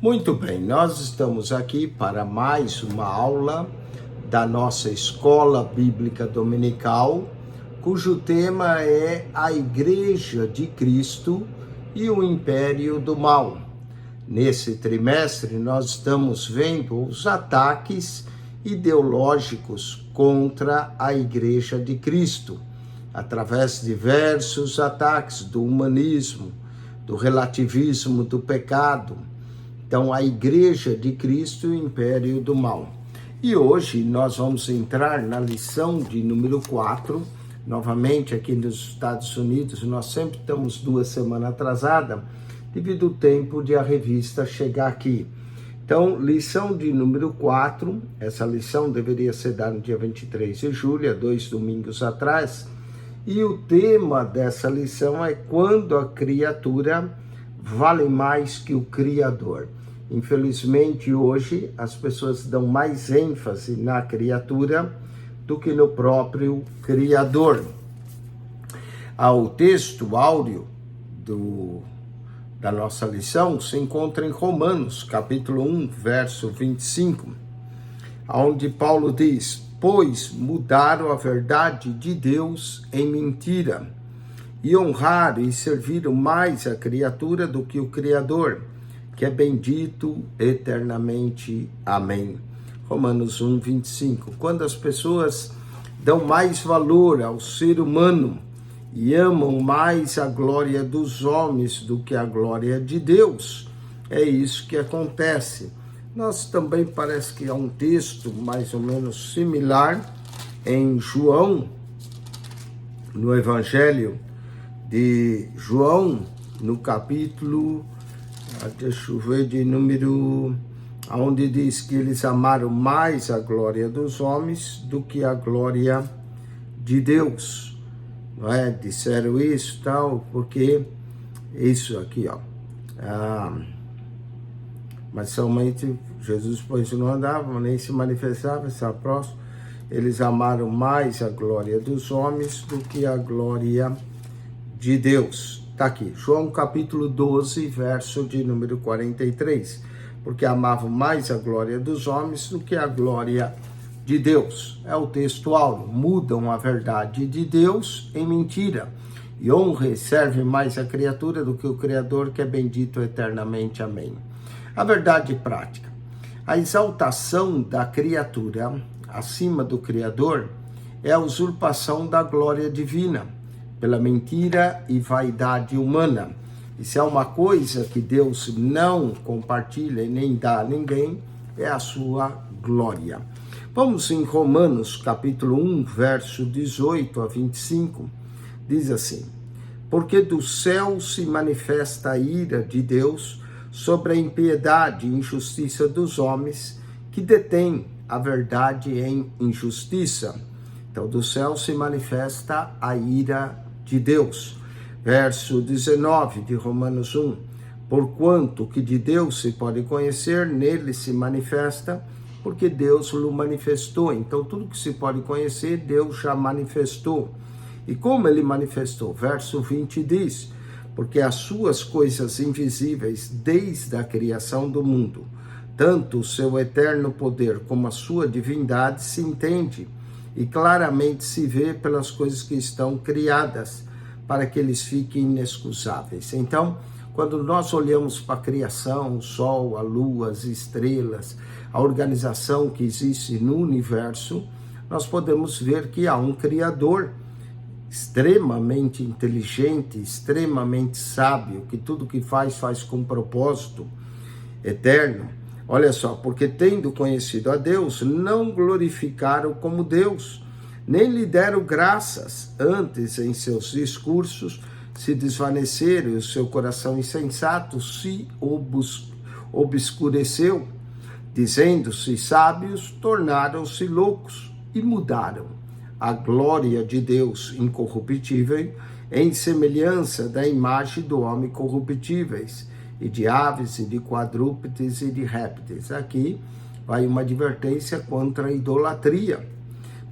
Muito bem, nós estamos aqui para mais uma aula da nossa Escola Bíblica Dominical, cujo tema é a Igreja de Cristo e o Império do Mal. Nesse trimestre, nós estamos vendo os ataques ideológicos contra a Igreja de Cristo, através de diversos ataques do humanismo, do relativismo do pecado. Então, a Igreja de Cristo e o Império do Mal. E hoje nós vamos entrar na lição de número 4. Novamente, aqui nos Estados Unidos, nós sempre estamos 2 semanas atrasadas, devido ao tempo de a revista chegar aqui. Então, lição de número 4, essa lição deveria ser dada no dia 23 de julho, há 2 domingos atrás, e o tema dessa lição é quando a criatura vale mais que o Criador. Infelizmente, hoje, as pessoas dão mais ênfase na criatura do que no próprio Criador. O texto áureo da nossa lição se encontra em Romanos, capítulo 1, verso 25, onde Paulo diz: pois mudaram a verdade de Deus em mentira, e honraram e serviram mais a criatura do que o Criador, que é bendito eternamente. Amém. Romanos 1, 25. Quando as pessoas dão mais valor ao ser humano e amam mais a glória dos homens do que a glória de Deus, é isso que acontece. Nós também parece que há um texto mais ou menos similar em João, no Evangelho de João, no capítulo, deixa eu ver, de número, onde diz que eles amaram mais a glória dos homens do que a glória de Deus, não é? Disseram isso tal, porque isso aqui, ó, mas somente Jesus, pois não andava, nem se manifestava, estava próximo. Eles amaram mais a glória dos homens do que a glória de Deus. Está aqui, João capítulo 12, verso de número 43. Porque amavam mais a glória dos homens do que a glória de Deus. É o texto áureo. Mudam a verdade de Deus em mentira. E honra e serve mais a criatura do que o Criador, que é bendito eternamente. Amém. A verdade prática. A exaltação da criatura acima do Criador é a usurpação da glória divina pela mentira e vaidade humana. E se é uma coisa que Deus não compartilha e nem dá a ninguém, é a sua glória. Vamos em Romanos capítulo 1, verso 18 a 25, diz assim: porque do céu se manifesta a ira de Deus sobre a impiedade e injustiça dos homens que detêm a verdade em injustiça. Então, do céu se manifesta a ira de Deus. Verso 19 de Romanos 1. Porquanto que de Deus se pode conhecer, nele se manifesta, porque Deus o manifestou. Então, tudo que se pode conhecer, Deus já manifestou. E como ele manifestou? Verso 20 diz: porque as suas coisas invisíveis, desde a criação do mundo, tanto o seu eterno poder como a sua divindade se entende e claramente se vê pelas coisas que estão criadas, para que eles fiquem inexcusáveis. Então, quando nós olhamos para a criação, o sol, a lua, as estrelas, a organização que existe no universo, nós podemos ver que há um Criador extremamente inteligente, extremamente sábio, que tudo que faz com propósito eterno. Olha só, porque tendo conhecido a Deus, não glorificaram como Deus, nem lhe deram graças, antes em seus discursos se desvaneceram e o seu coração insensato se obscureceu. Dizendo-se sábios, tornaram-se loucos e mudaram a glória de Deus incorruptível em semelhança da imagem do homem corruptíveis, e de aves, e de quadrúpedes, e de répteis. Aqui vai uma advertência contra a idolatria.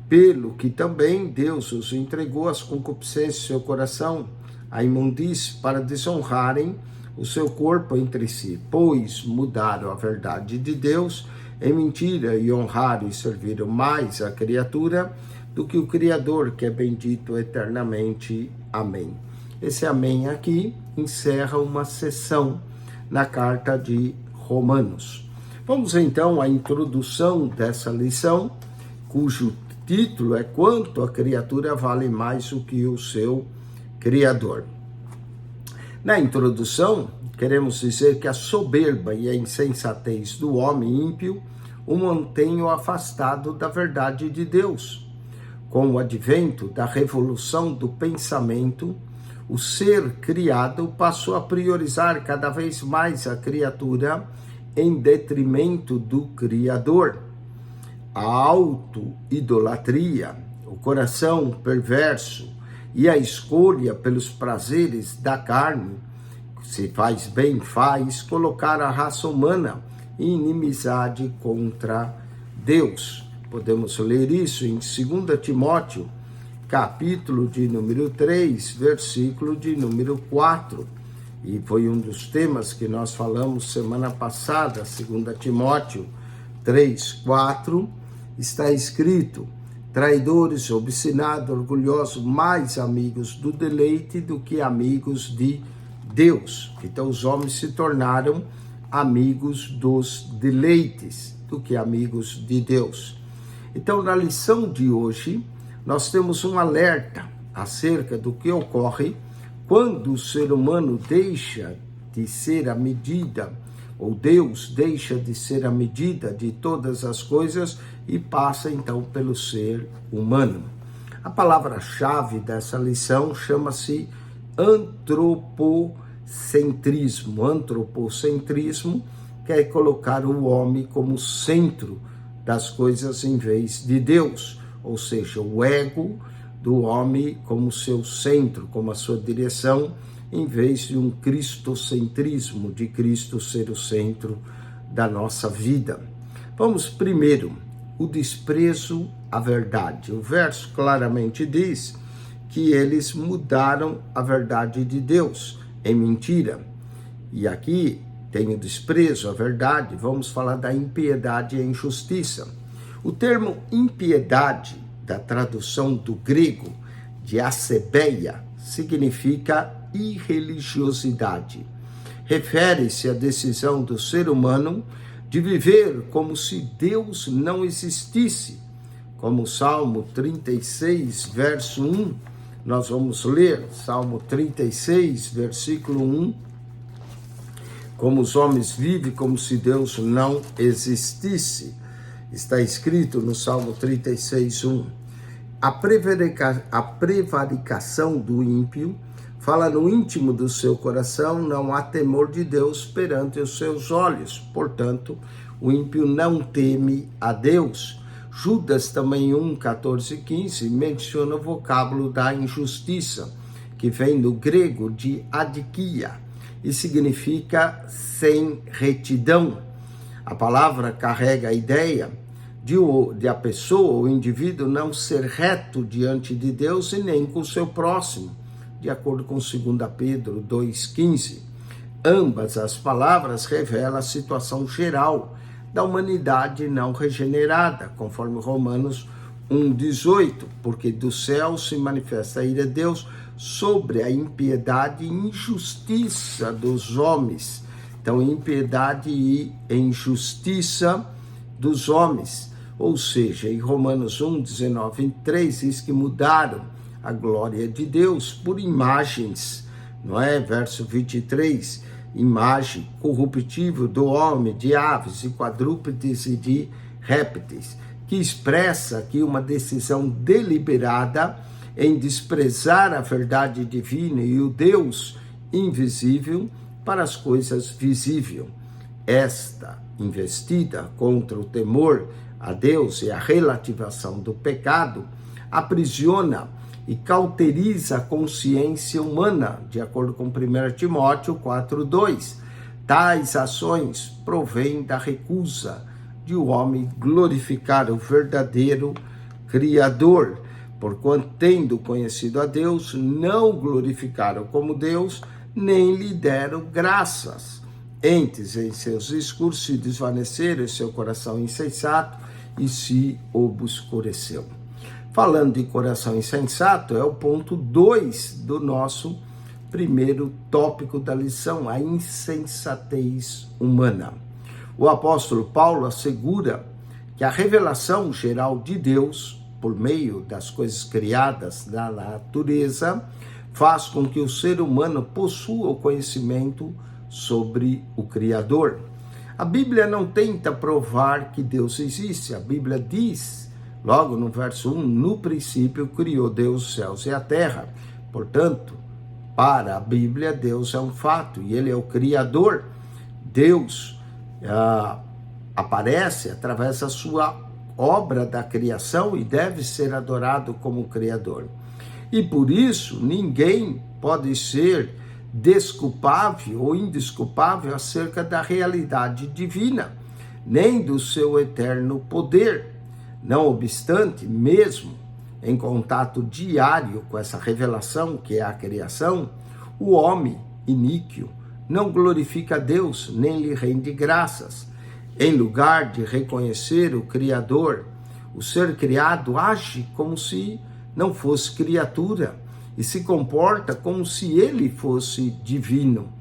Pelo que também Deus os entregou às concupiscências do seu coração, a imundície, para desonrarem o seu corpo entre si, pois mudaram a verdade de Deus em mentira e honraram e serviram mais a criatura do que o Criador, que é bendito eternamente. Amém. Esse amém aqui encerra uma sessão na carta de Romanos. Vamos então à introdução dessa lição, cujo título é Quanto a criatura vale mais do que o seu Criador. Na introdução, queremos dizer que a soberba e a insensatez do homem ímpio o mantêm afastado da verdade de Deus. Com o advento da revolução do pensamento, o ser criado passou a priorizar cada vez mais a criatura em detrimento do Criador. A auto-idolatria, o coração perverso e a escolha pelos prazeres da carne, se faz bem, colocar a raça humana em inimizade contra Deus. Podemos ler isso em 2 Timóteo, capítulo de número 3, versículo de número 4. E foi um dos temas que nós falamos semana passada, 2 Timóteo 3, 4, está escrito: traidores, obstinados, orgulhosos, mais amigos do deleite do que amigos de Deus. Então os homens se tornaram amigos dos deleites do que amigos de Deus. Então na lição de hoje, nós temos um alerta acerca do que ocorre quando o ser humano deixa de ser a medida, ou Deus deixa de ser a medida de todas as coisas e passa então pelo ser humano. A palavra-chave dessa lição chama-se antropocentrismo. Antropocentrismo quer colocar o homem como centro das coisas em vez de Deus, ou seja, o ego do homem como seu centro, como a sua direção, em vez de um cristocentrismo, de Cristo ser o centro da nossa vida. Vamos primeiro, o desprezo à verdade. O verso claramente diz que eles mudaram a verdade de Deus em mentira. E aqui tem o desprezo à verdade, vamos falar da impiedade e a injustiça. O termo impiedade, da tradução do grego de acebeia, significa irreligiosidade. Refere-se à decisão do ser humano de viver como se Deus não existisse. Como o Salmo 36, verso 1, nós vamos ler, Salmo 36, versículo 1, como os homens vivem como se Deus não existisse. Está escrito no Salmo 36, 1. A prevaricação do ímpio fala no íntimo do seu coração, não há temor de Deus perante os seus olhos. Portanto, o ímpio não teme a Deus. Judas também 1, 14 e 15 menciona o vocábulo da injustiça, que vem do grego de adikia e significa sem retidão. A palavra carrega a ideia de a pessoa, o indivíduo, não ser reto diante de Deus e nem com o seu próximo, de acordo com 2 Pedro 2,15. Ambas as palavras revelam a situação geral da humanidade não regenerada, conforme Romanos 1,18, porque do céu se manifesta a ira de Deus sobre a impiedade e injustiça dos homens. Então, impiedade e injustiça dos homens. Ou seja, em Romanos 1, 19 e 3, diz que mudaram a glória de Deus por imagens, não é? Verso 23, imagem corruptível do homem, de aves, e quadrúpedes e de répteis, que expressa aqui uma decisão deliberada em desprezar a verdade divina e o Deus invisível para as coisas visíveis. Esta investida contra o temor a Deus e a relativação do pecado aprisiona e cauteriza a consciência humana, de acordo com 1 Timóteo 4,2. Tais ações provêm da recusa de o homem glorificar o verdadeiro Criador, porquanto, tendo conhecido a Deus, não glorificaram como Deus, nem lhe deram graças. Entes em seus discursos se desvaneceram, e seu coração insensato e se obscureceu. Falando de coração insensato, é o ponto 2 do nosso primeiro tópico da lição, a insensatez humana. O apóstolo Paulo assegura que a revelação geral de Deus, por meio das coisas criadas da natureza, faz com que o ser humano possua o conhecimento sobre o Criador. A Bíblia não tenta provar que Deus existe. A Bíblia diz, logo no verso 1, no princípio criou Deus os céus e a terra. Portanto, para a Bíblia, Deus é um fato e Ele é o Criador. Deus aparece através da sua obra da criação e deve ser adorado como Criador. E por isso, ninguém pode ser desculpável ou indesculpável acerca da realidade divina, nem do seu eterno poder. Não obstante, mesmo em contato diário com essa revelação que é a criação, o homem iníquo não glorifica a Deus, nem lhe rende graças. Em lugar de reconhecer o Criador, o ser criado age como se não fosse criatura e se comporta como se ele fosse divino.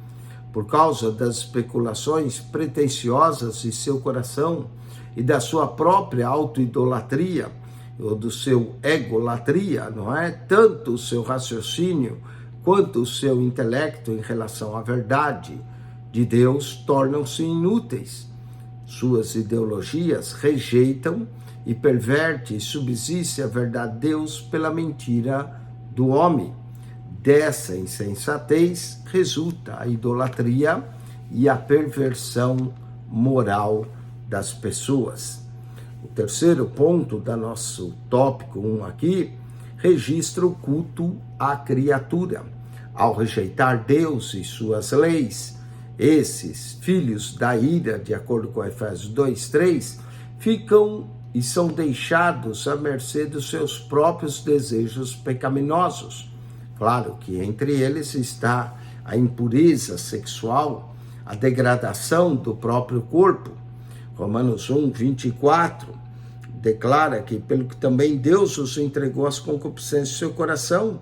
Por causa das especulações pretensiosas de seu coração e da sua própria autoidolatria, ou do seu egolatria, não é? Tanto o seu raciocínio quanto o seu intelecto em relação à verdade de Deus tornam-se inúteis. Suas ideologias rejeitam e pervertem e subsiste a verdade de Deus pela mentira do homem. Dessa insensatez resulta a idolatria e a perversão moral das pessoas. O terceiro ponto do nosso tópico 1 aqui registra o culto à criatura. Ao rejeitar Deus e suas leis, esses filhos da ira, de acordo com Efésios 2:3, ficam e são deixados à mercê dos seus próprios desejos pecaminosos. Claro que entre eles está a impureza sexual, a degradação do próprio corpo. Romanos 1:24 declara que pelo que também Deus os entregou às concupiscências do seu coração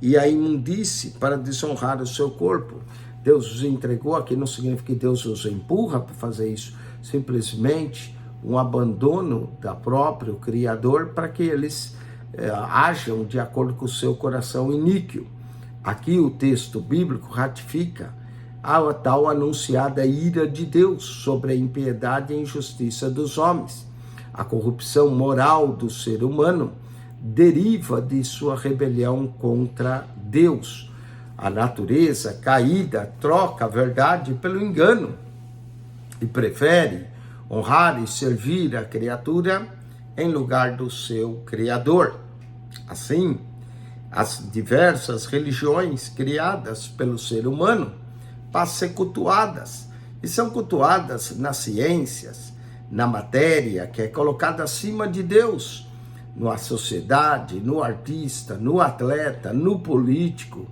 e à imundície para desonrar o seu corpo. Deus os entregou, aqui não significa que Deus os empurra para fazer isso, simplesmente um abandono da próprio Criador para que eles ajam de acordo com o seu coração iníquo. Aqui o texto bíblico ratifica a tal anunciada ira de Deus sobre a impiedade e a injustiça dos homens. A corrupção moral do ser humano deriva de sua rebelião contra Deus. A natureza caída troca a verdade pelo engano e prefere honrar e servir a criatura em lugar do seu Criador. Assim, as diversas religiões criadas pelo ser humano passam a ser cultuadas, e são cultuadas nas ciências, na matéria que é colocada acima de Deus, na sociedade, no artista, no atleta, no político,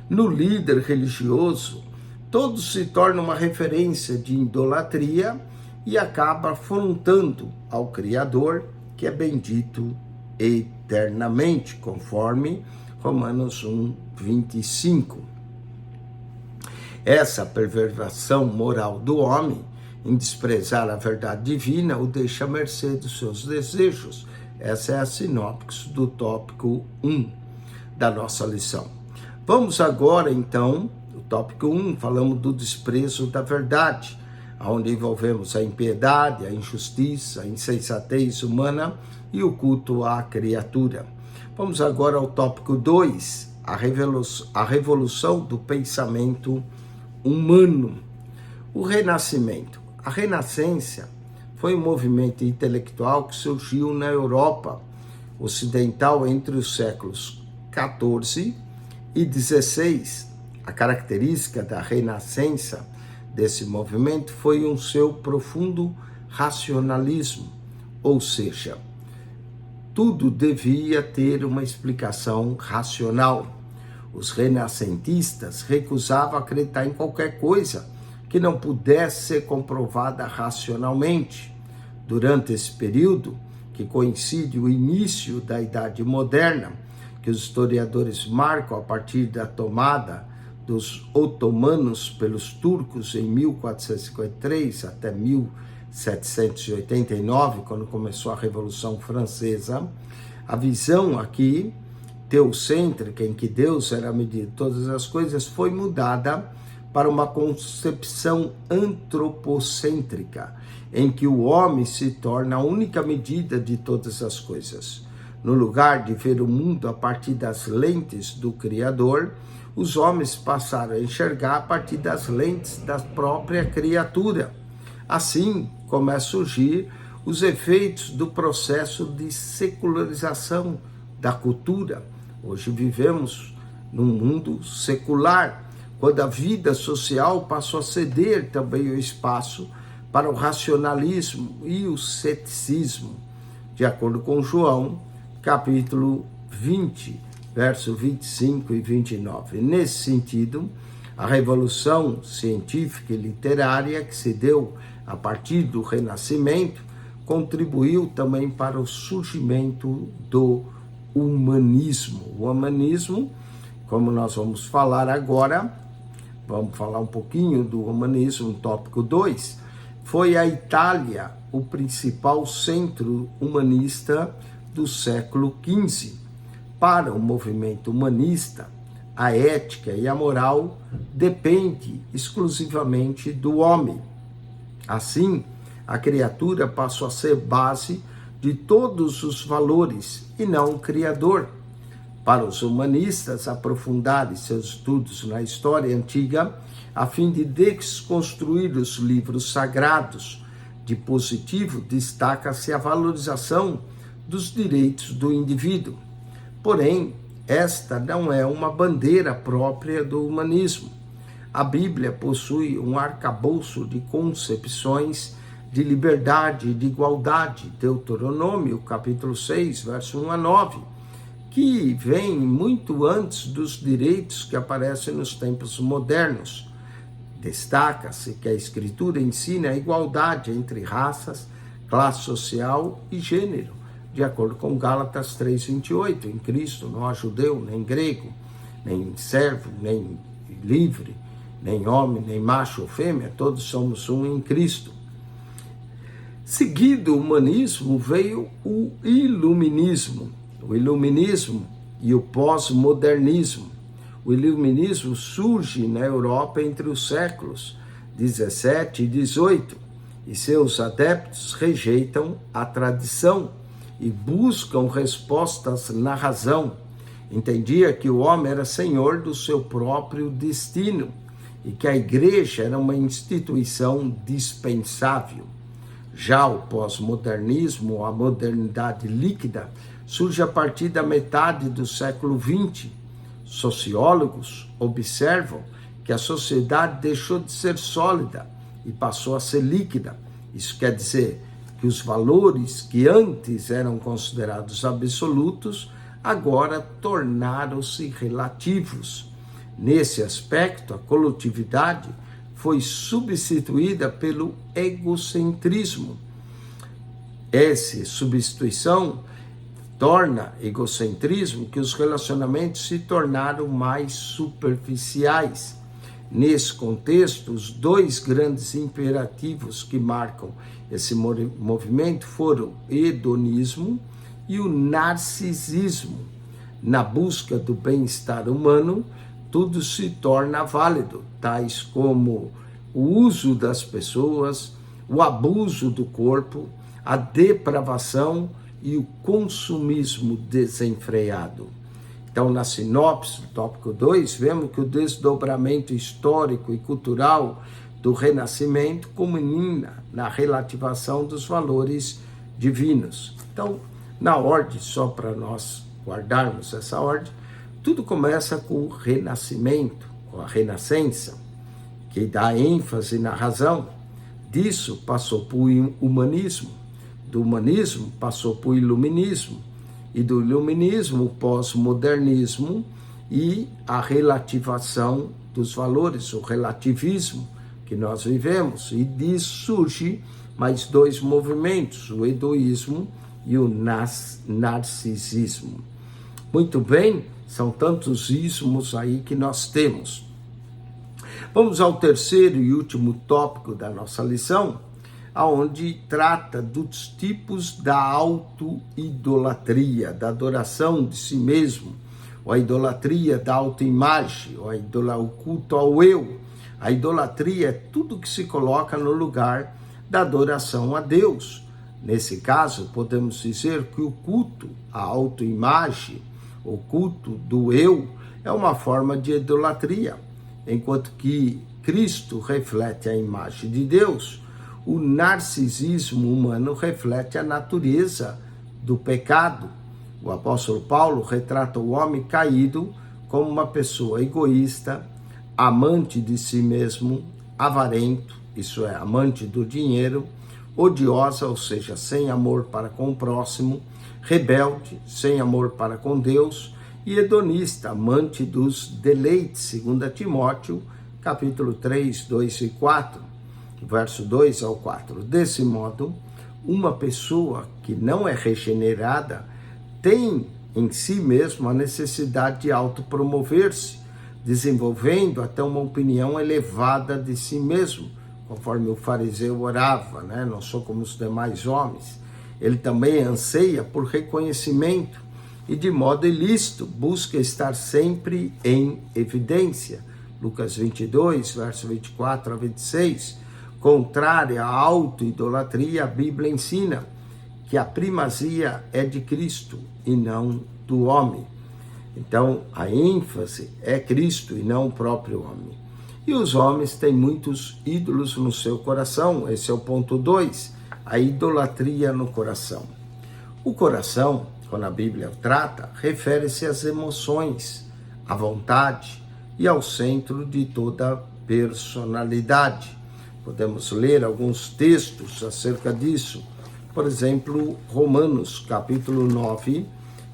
no líder religioso. Tudo se torna uma referência de idolatria e acaba afrontando ao Criador, que é bendito eternamente, conforme Romanos 1:25. Essa perversão moral do homem em desprezar a verdade divina o deixa à mercê dos seus desejos. Essa é a sinopse do tópico 1 da nossa lição. Vamos agora, então, o tópico 1, falamos do desprezo da verdade, onde envolvemos a impiedade, a injustiça, a insensatez humana e o culto à criatura. Vamos agora ao tópico 2, a revolução do pensamento humano. O Renascimento. A Renascença foi um movimento intelectual que surgiu na Europa ocidental entre os séculos XIV e XVI. A característica da Renascença desse movimento foi um seu profundo racionalismo, ou seja, tudo devia ter uma explicação racional. os renascentistas, recusavam acreditar em qualquer coisa que não pudesse ser comprovada racionalmente. Durante esse período, que coincide o início da Idade Moderna, que os historiadores marcam a partir da tomada dos otomanos pelos turcos em 1453 até 1789, quando começou a Revolução Francesa, a visão aqui teocêntrica, em que Deus era a medida de todas as coisas, foi mudada para uma concepção antropocêntrica, em que o homem se torna a única medida de todas as coisas. No lugar de ver o mundo a partir das lentes do Criador, os homens passaram a enxergar a partir das lentes da própria criatura. Assim, começam a surgir os efeitos do processo de secularização da cultura. Hoje vivemos num mundo secular, quando a vida social passou a ceder também o espaço para o racionalismo e o ceticismo, de acordo com João, capítulo 20, versos 25 e 29. Nesse sentido, a revolução científica e literária que se deu a partir do Renascimento contribuiu também para o surgimento do humanismo. O humanismo, como nós vamos falar agora, vamos falar um pouquinho do humanismo, tópico 2, foi a Itália o principal centro humanista do século XV. Para o movimento humanista, a ética e a moral dependem exclusivamente do homem. Assim, a criatura passou a ser base de todos os valores e não o criador. Para os humanistas aprofundarem seus estudos na história antiga, a fim de desconstruir os livros sagrados, de positivo destaca-se a valorização dos direitos do indivíduo. Porém, esta não é uma bandeira própria do humanismo. A Bíblia possui um arcabouço de concepções de liberdade e de igualdade, Deuteronômio, capítulo 6, verso 1 a 9, que vem muito antes dos direitos que aparecem nos tempos modernos. Destaca-se que a Escritura ensina a igualdade entre raças, classe social e gênero, de acordo com Gálatas 3:28, em Cristo não há judeu, nem grego, nem servo, nem livre, nem homem, nem macho ou fêmea, todos somos um em Cristo. Seguido o humanismo veio o iluminismo. O iluminismo e o pós-modernismo. O iluminismo surge na Europa entre os séculos 17 e 18, e seus adeptos rejeitam a tradição e buscam respostas na razão. Entendia que o homem era senhor do seu próprio destino e que a igreja era uma instituição dispensável. Já o pós-modernismo, a modernidade líquida, surge a partir da metade do século XX. Sociólogos observam que a sociedade deixou de ser sólida e passou a ser líquida. Isso quer dizer que os valores que antes eram considerados absolutos, agora tornaram-se relativos. Nesse aspecto, a coletividade foi substituída pelo egocentrismo. Essa substituição torna egocentrismo que os relacionamentos se tornaram mais superficiais. Nesse contexto, os dois grandes imperativos que marcam esse movimento foram o hedonismo e o narcisismo. Na busca do bem-estar humano, tudo se torna válido, tais como o uso das pessoas, o abuso do corpo, a depravação e o consumismo desenfreado. Então, na sinopse, tópico 2, vemos que o desdobramento histórico e cultural do Renascimento culmina na relativação dos valores divinos. Então, na ordem, só para nós guardarmos essa ordem, tudo começa com o Renascimento, ou a Renascença, que dá ênfase na razão. Disso passou para o humanismo, do humanismo passou para o iluminismo, e do iluminismo o pós-modernismo, e a relativação dos valores, o relativismo que nós vivemos. E disso surge mais dois movimentos, o hedoísmo e o narcisismo. Muito bem, são tantos ismos aí que nós temos. Vamos ao terceiro e último tópico da nossa lição, onde trata dos tipos da auto-idolatria, da adoração de si mesmo, ou a idolatria da autoimagem, ou o culto ao eu. A idolatria é tudo que se coloca no lugar da adoração a Deus. Nesse caso, podemos dizer que o culto à autoimagem, o culto do eu, é uma forma de idolatria. Enquanto que Cristo reflete a imagem de Deus, o narcisismo humano reflete a natureza do pecado. O apóstolo Paulo retrata o homem caído como uma pessoa egoísta, amante de si mesmo, avarento, isso é, amante do dinheiro, odiosa, ou seja, sem amor para com o próximo, rebelde, sem amor para com Deus, e hedonista, amante dos deleites, 2 Timóteo, capítulo 3, 2 e 4, verso 2 ao 4. Desse modo, uma pessoa que não é regenerada tem em si mesmo a necessidade de autopromover-se, desenvolvendo até uma opinião elevada de si mesmo, conforme o fariseu orava, né? Não sou como os demais homens. Ele também anseia por reconhecimento e, de modo ilícito, busca estar sempre em evidência. Lucas 22, verso 24 a 26. Contrária à auto-idolatria, a Bíblia ensina que a primazia é de Cristo e não do homem. Então, a ênfase é Cristo e não o próprio homem. E os homens têm muitos ídolos no seu coração. Esse é o ponto 2, a idolatria no coração. O coração, quando a Bíblia trata, refere-se às emoções, à vontade e ao centro de toda personalidade. Podemos ler alguns textos acerca disso. Por exemplo, Romanos, capítulo 9,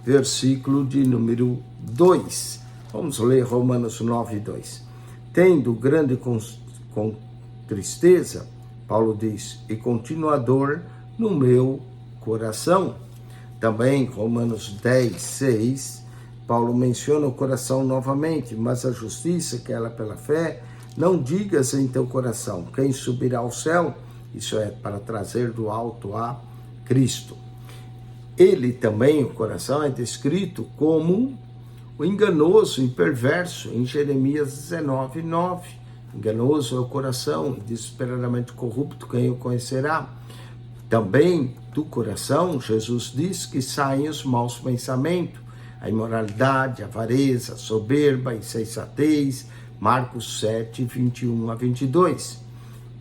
versículo de número 2. Vamos ler Romanos 9, 2. Tendo grande com tristeza, Paulo diz, e continuador no meu coração. Também, Romanos 10, 6, Paulo menciona o coração novamente, mas a justiça, que ela pela fé, não digas em teu coração, quem subirá ao céu? Isso é para trazer do alto a Cristo. Ele também, o coração, é descrito como o enganoso e perverso, em Jeremias 19, 9. Enganoso é o coração, desesperadamente corrupto, quem o conhecerá? Também do coração, Jesus diz que saem os maus pensamentos, a imoralidade, a avareza, a soberba, a insensatez, Marcos 7, 21 a 22.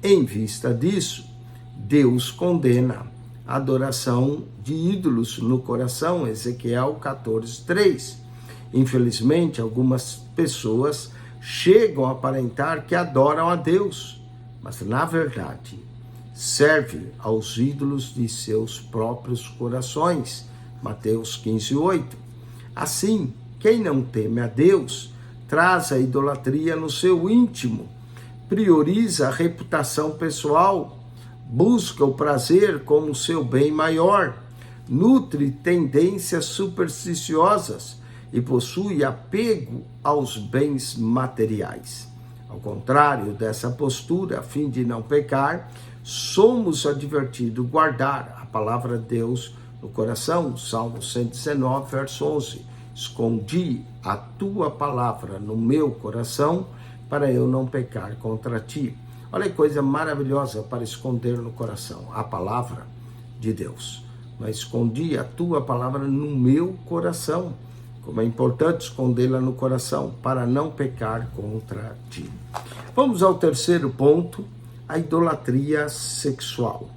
Em vista disso, Deus condena a adoração de ídolos no coração, Ezequiel 14, 3. Infelizmente, algumas pessoas chegam a aparentar que adoram a Deus, mas na verdade servem aos ídolos de seus próprios corações, Mateus 15, 8. Assim, quem não teme a Deus traz a idolatria no seu íntimo, prioriza a reputação pessoal, busca o prazer como seu bem maior, nutre tendências supersticiosas e possui apego aos bens materiais. Ao contrário dessa postura, a fim de não pecar, somos advertidos a guardar a palavra de Deus no coração. Salmo 119, verso 11. Escondi a tua palavra no meu coração para eu não pecar contra ti. Olha que coisa maravilhosa para esconder no coração, a palavra de Deus. Mas escondi a tua palavra no meu coração. Como é importante escondê-la no coração para não pecar contra ti. Vamos ao terceiro ponto, a idolatria sexual.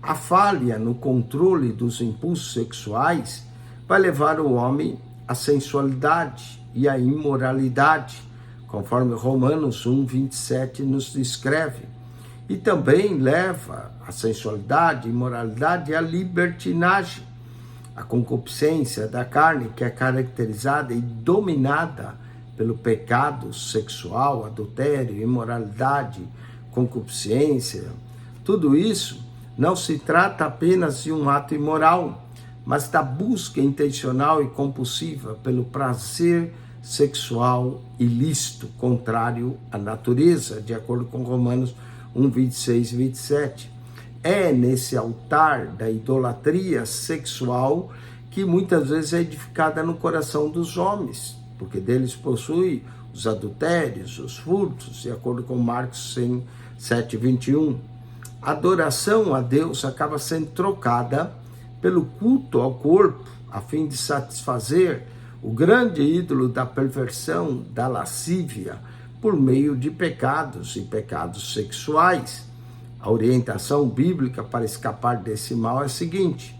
A falha no controle dos impulsos sexuais vai levar o homem à sensualidade e à imoralidade, conforme Romanos 1, 27 nos descreve. E também leva a sensualidade, imoralidade e a libertinagem, a concupiscência da carne, que é caracterizada e dominada pelo pecado sexual, adultério, imoralidade, concupiscência. Tudo isso não se trata apenas de um ato imoral, mas da busca intencional e compulsiva pelo prazer sexual ilícito, contrário à natureza, de acordo com Romanos 1, 26 e 27. É nesse altar da idolatria sexual que muitas vezes é edificada no coração dos homens, porque deles possui os adultérios, os furtos, de acordo com Marcos 7, 21. A adoração a Deus acaba sendo trocada pelo culto ao corpo, a fim de satisfazer o grande ídolo da perversão, da lascívia, por meio de pecados e pecados sexuais. A orientação bíblica para escapar desse mal é a seguinte: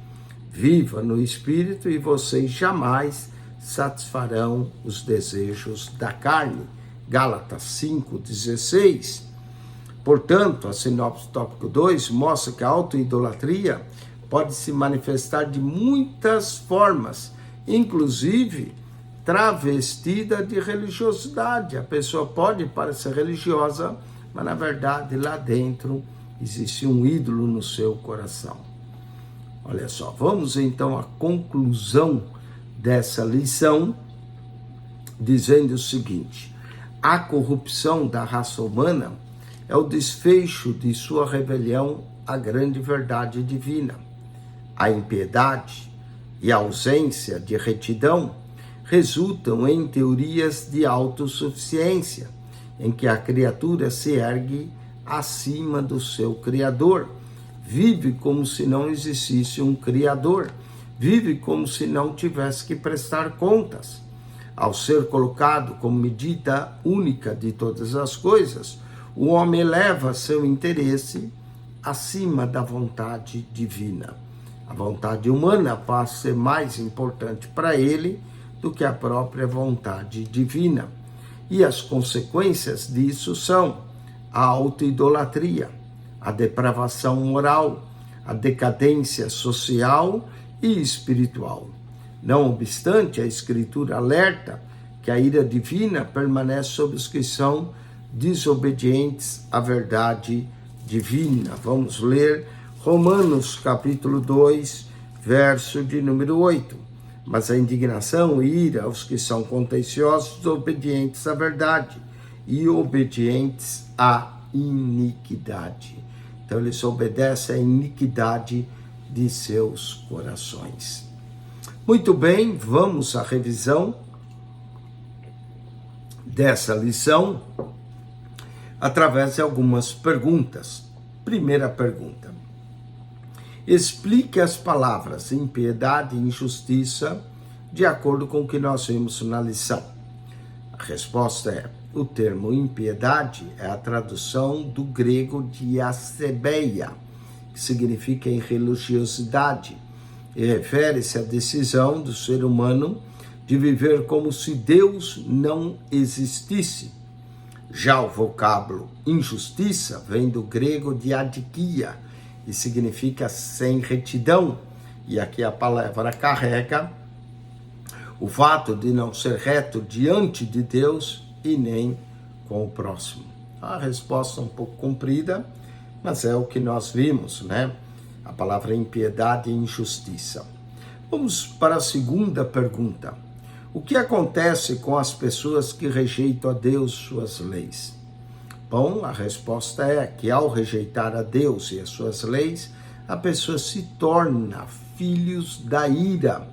viva no Espírito e vocês jamais satisfarão os desejos da carne. Gálatas 5,16. Portanto, a sinopse tópico 2 mostra que a autoidolatria pode se manifestar de muitas formas, inclusive travestida de religiosidade. A pessoa pode parecer religiosa, mas na verdade lá dentro existe um ídolo no seu coração. Olha só, vamos então à conclusão dessa lição, dizendo o seguinte: a corrupção da raça humana é o desfecho de sua rebelião à grande verdade divina. A impiedade e a ausência de retidão resultam em teorias de autossuficiência, em que a criatura se ergue acima do seu Criador, vive como se não existisse um Criador, vive como se não tivesse que prestar contas. Ao ser colocado como medida única de todas as coisas, o homem eleva seu interesse acima da vontade divina. A vontade humana passa a ser mais importante para ele do que a própria vontade divina. E as consequências disso são a autoidolatria, a depravação moral, a decadência social e espiritual. Não obstante, a Escritura alerta que a ira divina permanece sobre os que são desobedientes à verdade divina. Vamos ler Romanos capítulo 2, verso de número 8. Mas a indignação e ira aos que são contenciosos, obedientes à verdade e obedientes à iniquidade. Então eles obedecem à iniquidade de seus corações. Muito bem, vamos à revisão dessa lição através de algumas perguntas. Primeira pergunta: explique as palavras impiedade e injustiça de acordo com o que nós vimos na lição. A resposta é: o termo impiedade é a tradução do grego de asebeia, que significa irreligiosidade, e refere-se à decisão do ser humano de viver como se Deus não existisse. Já o vocábulo injustiça vem do grego de adikia, e significa sem retidão, e aqui a palavra carrega o fato de não ser reto diante de Deus e nem com o próximo. A resposta é um pouco comprida, mas é o que nós vimos, né? A palavra impiedade e injustiça. Vamos para a segunda pergunta. O que acontece com as pessoas que rejeitam a Deus e suas leis? Bom, a resposta é que ao rejeitar a Deus e as suas leis, a pessoa se torna filhos da ira.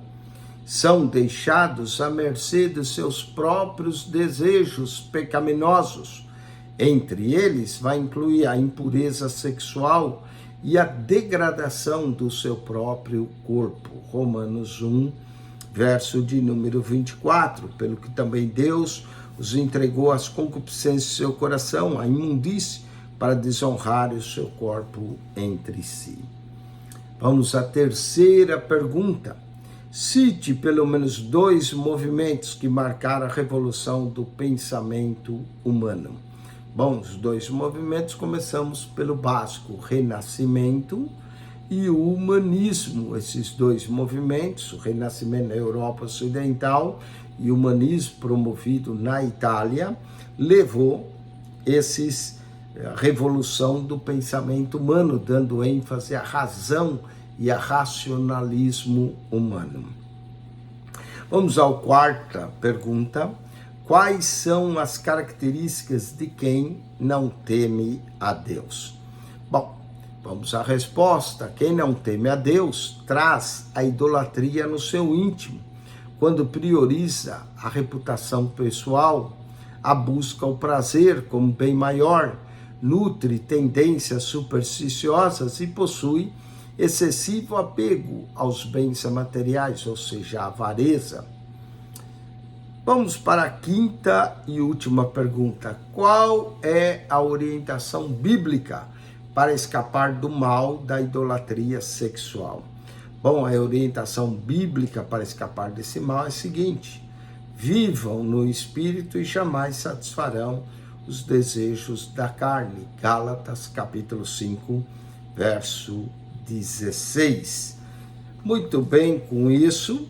São deixados à mercê dos seus próprios desejos pecaminosos. Entre eles vai incluir a impureza sexual e a degradação do seu próprio corpo. Romanos 1, verso de número 24. Pelo que também Deus os entregou às concupiscências do seu coração, à imundície, para desonrar o seu corpo entre si. Vamos à terceira pergunta. Cite pelo menos 2 movimentos que marcaram a revolução do pensamento humano. Bom, os 2 movimentos, começamos pelo básico, o Renascimento e o Humanismo. Esses 2 movimentos, o Renascimento na Europa Ocidental e humanismo promovido na Itália levou a revolução do pensamento humano, dando ênfase à razão e ao racionalismo humano. Vamos à quarta pergunta. Quais são as características de quem não teme a Deus? Bom, vamos à resposta. Quem não teme a Deus traz a idolatria no seu íntimo, quando prioriza a reputação pessoal, a busca ao prazer como bem maior, nutre tendências supersticiosas e possui excessivo apego aos bens materiais, ou seja, a avareza. Vamos para a quinta e última pergunta. Qual é a orientação bíblica para escapar do mal da idolatria sexual? Bom, a orientação bíblica para escapar desse mal é a seguinte: vivam no Espírito e jamais satisfarão os desejos da carne. Gálatas capítulo 5, verso 16. Muito bem, com isso,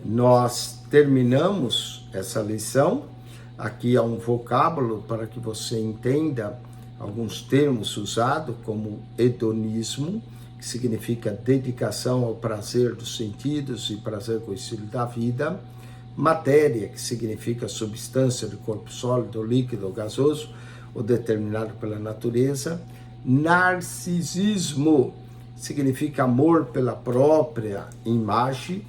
nós terminamos essa lição. Aqui há um vocábulo para que você entenda alguns termos usados, como hedonismo, que significa dedicação ao prazer dos sentidos e prazer com o estilo da vida. Matéria, que significa substância de corpo sólido, líquido ou gasoso, ou determinado pela natureza. Narcisismo significa amor pela própria imagem.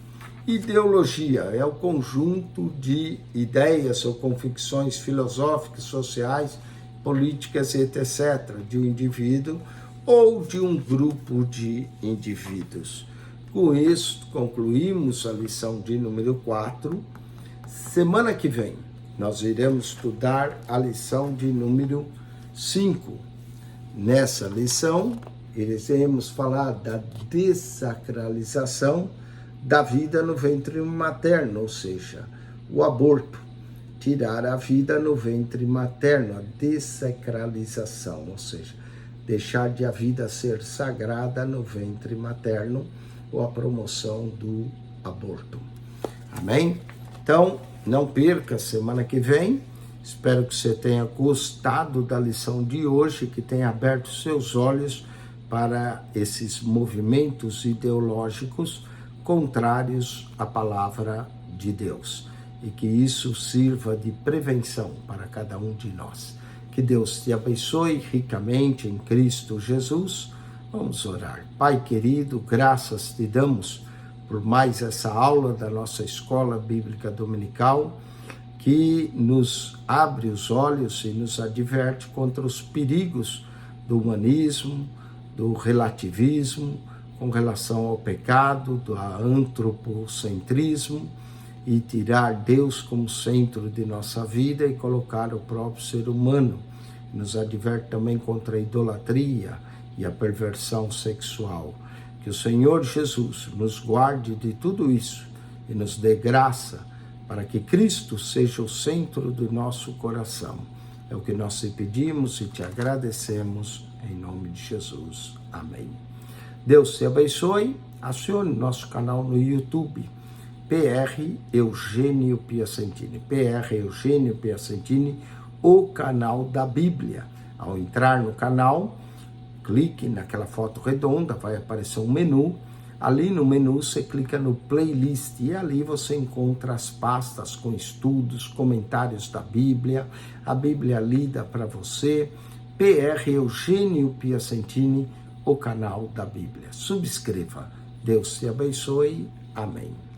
Ideologia é o conjunto de ideias ou convicções filosóficas, sociais, políticas e etc. de um indivíduo ou de um grupo de indivíduos. Com isso, concluímos a lição de número 4. Semana que vem, nós iremos estudar a lição de número 5. Nessa lição, iremos falar da dessacralização da vida no ventre materno, ou seja, o aborto. Tirar a vida no ventre materno, a dessacralização, ou seja, deixar de a vida ser sagrada no ventre materno, ou a promoção do aborto. Amém? Então, não perca semana que vem. Espero que você tenha gostado da lição de hoje, que tenha aberto seus olhos para esses movimentos ideológicos contrários à palavra de Deus. E que isso sirva de prevenção para cada um de nós. Que Deus te abençoe ricamente em Cristo Jesus. Vamos orar. Pai querido, graças te damos por mais essa aula da nossa Escola Bíblica Dominical, que nos abre os olhos e nos adverte contra os perigos do humanismo, do relativismo, com relação ao pecado, do antropocentrismo, e tirar Deus como centro de nossa vida e colocar o próprio ser humano. Nos adverte também contra a idolatria e a perversão sexual. Que o Senhor Jesus nos guarde de tudo isso e nos dê graça para que Cristo seja o centro do nosso coração. É o que nós te pedimos e te agradecemos em nome de Jesus. Amém. Deus te abençoe. Acione nosso canal no YouTube, PR Eugênio Piacentini. PR Eugênio Piacentini, o canal da Bíblia. Ao entrar no canal, clique naquela foto redonda, vai aparecer um menu. Ali no menu você clica no playlist e ali você encontra as pastas com estudos, comentários da Bíblia, a Bíblia lida para você. PR Eugênio Piacentini, o canal da Bíblia. Subscreva. Deus te abençoe. Amém.